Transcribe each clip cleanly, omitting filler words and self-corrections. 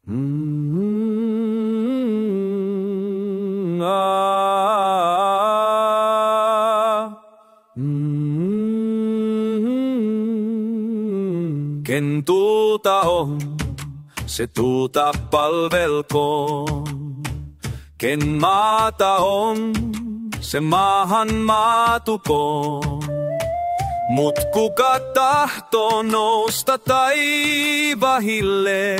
Ken tulta on, se tulta palvelkoon. Ken maata on, se maahan maatukoon. Mut kuka tahtoo nousta taivahille,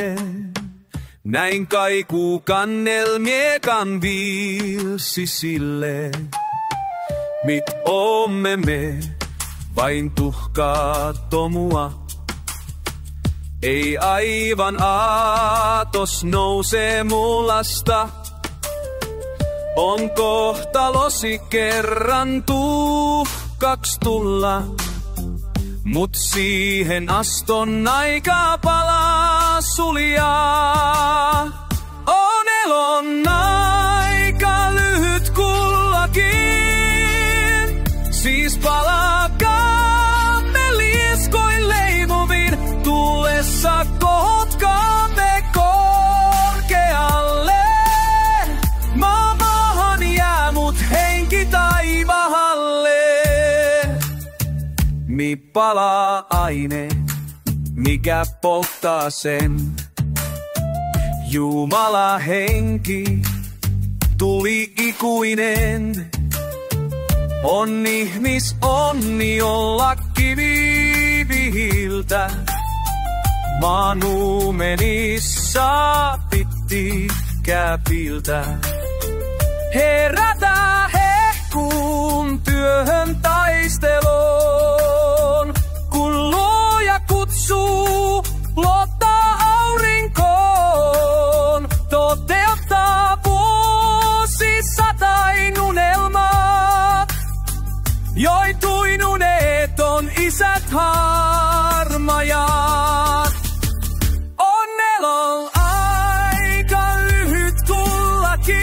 näin kaikuu kannelmiekan virsi sille. Mit oomme me, vain tuhkaa tomua. Ei aivan aatos nousee mullasta. On kohtalosi kerran tuhkaks tulla. Mut siihen aston aika palaa suljaa. On elon aika lyhyt kullakin. Siis palaamme lieskoin leimuviin. Tullessa kohotkaamme korkealle. Maahan jää mut henki taivahalle. Mi palaa aine, mikä polttaa sen. Jumala henki, tuli ikuinen. On onni olla kivivihiltä. Maanumenissa pitti käpiltä. Herätä hehkuun työhön taisteloon. Kun Luoja kutsuu, luottaa aurinkoon. Toteuttaa vuosisatain unelmat. Joituin unet on isät harmajat. On elon aika lyhyt kullakin.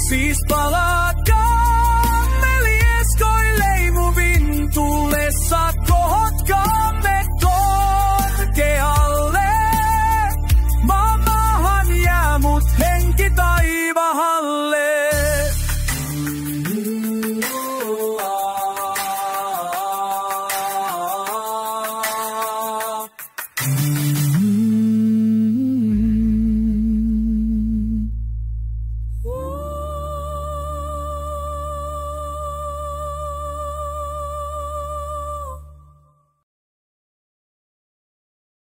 Siis palaatkaamme lieskoin leimuvin. Tullessa kohotkaamme korkealle. Maahan jää mut henki taivahalle.